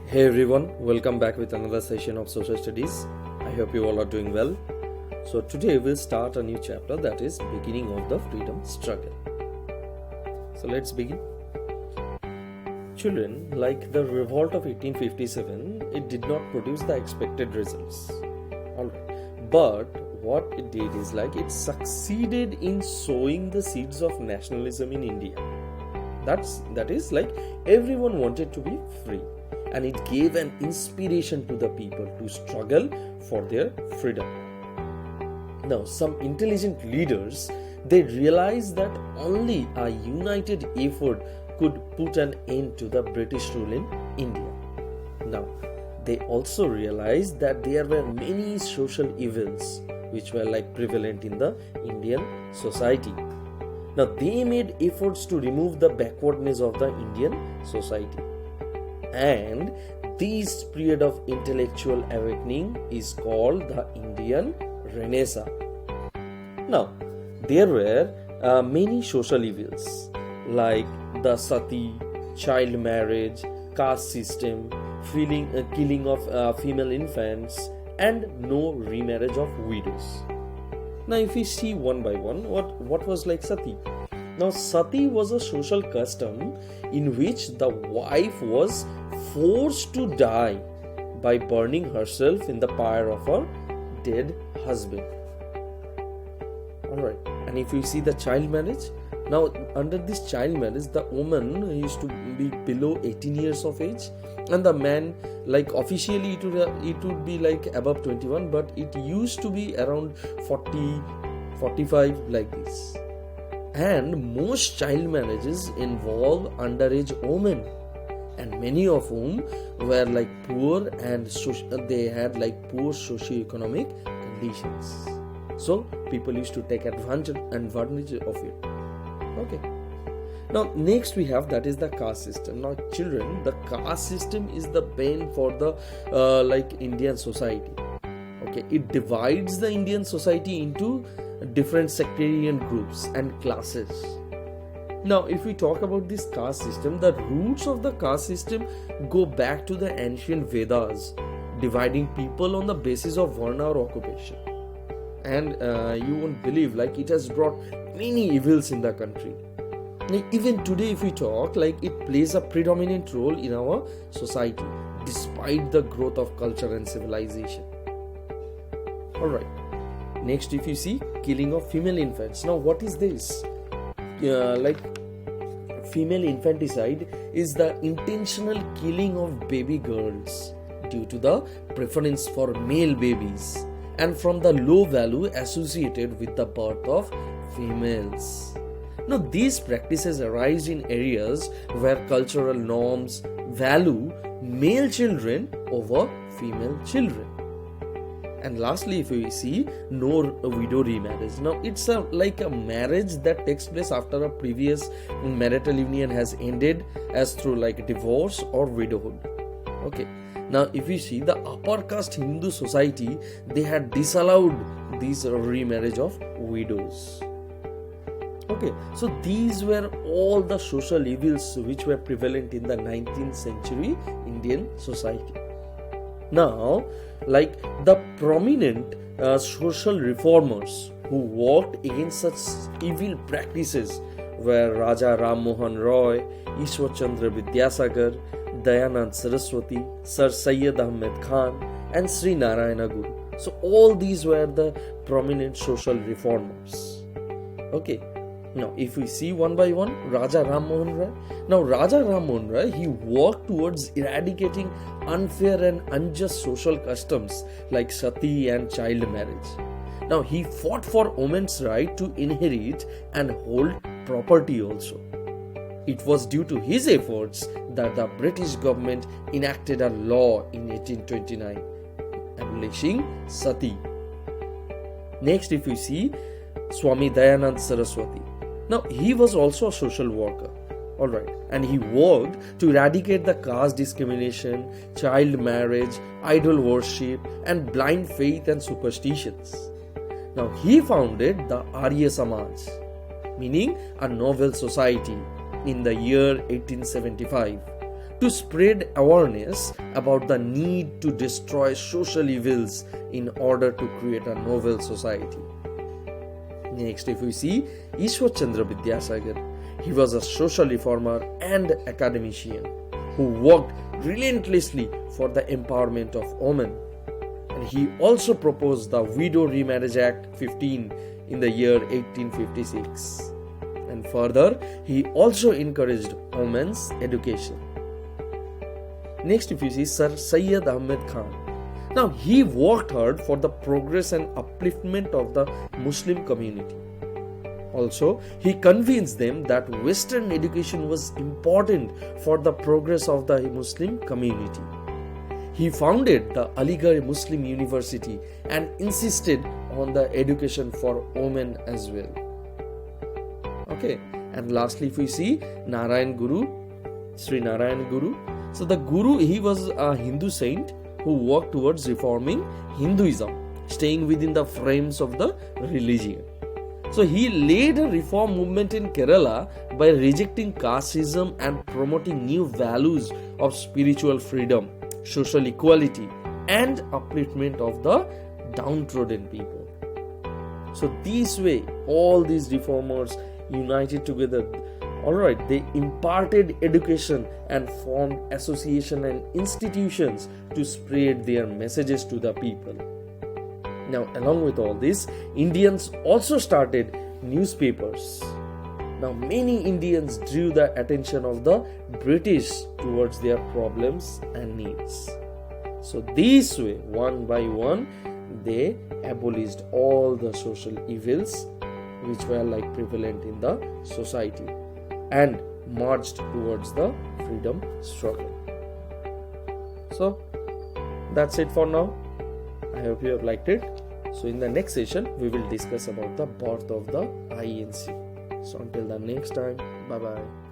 Hey everyone, welcome back with another session of social studies. I hope you all are doing well. So today we'll start a new chapter, that is beginning of the freedom struggle. So let's begin. Children, like the revolt of 1857, it did not produce the expected results. Alright. But what it did is it succeeded in sowing the seeds of nationalism in India. That is everyone wanted to be free, and it gave an inspiration to the people to struggle for their freedom. Now, some intelligent leaders, they realized that only a united effort could put an end to the British rule in India. Now, they also realized that there were many social evils which were prevalent in the Indian society. Now, they made efforts to remove the backwardness of the Indian society. And this period of intellectual awakening is called the Indian Renaissance. Now, there were many social evils like the sati, child marriage, caste system, killing of female infants, and no remarriage of widows. Now, if we see one by one, what was sati? Now, sati was a social custom in which the wife was forced to die by burning herself in the pyre of her dead husband. Alright, and if you see the child marriage, now under this child marriage, the woman used to be below 18 years of age, and the man, officially it would be above 21, but it used to be around 40, 45 like this. And most child marriages involve underage women, and many of whom were poor, and they had poor socio-economic conditions. So people used to take advantage of it. Okay. Now next we have, that is the caste system. Now children, the caste system is the bane for the Indian society. Okay, it divides the Indian society into different sectarian groups and classes. Now, if we talk about this caste system, the roots of the caste system go back to the ancient Vedas, dividing people on the basis of varna or occupation. And you won't believe, it has brought many evils in the country. Even today, if we talk, it plays a predominant role in our society, despite the growth of culture and civilization. Alright. Next, if you see, killing of female infants. Now, what is this? Female infanticide is the intentional killing of baby girls due to the preference for male babies and from the low value associated with the birth of females. Now, these practices arise in areas where cultural norms value male children over female children. And lastly, if we see, no widow remarriage. Now, it's a marriage that takes place after a previous marital union has ended, as through divorce or widowhood. Okay. Now, if we see, the upper caste Hindu society, they had disallowed this remarriage of widows. Okay. So these were all the social evils which were prevalent in the 19th century Indian society. Now, the prominent social reformers who worked against such evil practices were Raja Ram Mohan Roy, Ishwar Chandra Vidyasagar, Dayanand Saraswati, Sir Syed Ahmed Khan, and Sri Narayana Guru. So all these were the prominent social reformers. Okay. Now, if we see one by one, Raja Ram Mohan Roy. Now, Raja Ram Mohan Roy, he worked towards eradicating unfair and unjust social customs like sati and child marriage. Now, he fought for women's right to inherit and hold property also. It was due to his efforts that the British government enacted a law in 1829 abolishing sati. Next, if we see, Swami Dayanand Saraswati. Now, he was also a social worker, alright, and he worked to eradicate the caste discrimination, child marriage, idol worship, and blind faith and superstitions. Now, he founded the Arya Samaj, meaning a noble society, in the year 1875 to spread awareness about the need to destroy social evils in order to create a novel society. Next, if we see Ishwar Chandra Vidyasagar, he was a social reformer and academician who worked relentlessly for the empowerment of women. And he also proposed the Widow Remarriage Act 15 in the year 1856. And further, he also encouraged women's education. Next, if you see Sir Syed Ahmed Khan. Now, he worked hard for the progress and upliftment of the Muslim community. Also, he convinced them that Western education was important for the progress of the Muslim community. He founded the Aligarh Muslim University and insisted on the education for women as well. Okay, and lastly, if we see Narayan Guru, Sri Narayan Guru. So the Guru, he was a Hindu saint who worked towards reforming Hinduism, staying within the frames of the religion. So he led a reform movement in Kerala by rejecting casteism and promoting new values of spiritual freedom, social equality, and upliftment of the downtrodden people. So this way, all these reformers united together. Alright, they imparted education and formed associations and institutions to spread their messages to the people. Now, along with all this, Indians also started newspapers. Now, many Indians drew the attention of the British towards their problems and needs. So, this way, one by one, they abolished all the social evils which were prevalent in the society and marched towards the freedom struggle. So, that's it for now. I hope you have liked it. So in the next session, we will discuss about the birth of the INC. So until the next time, bye bye.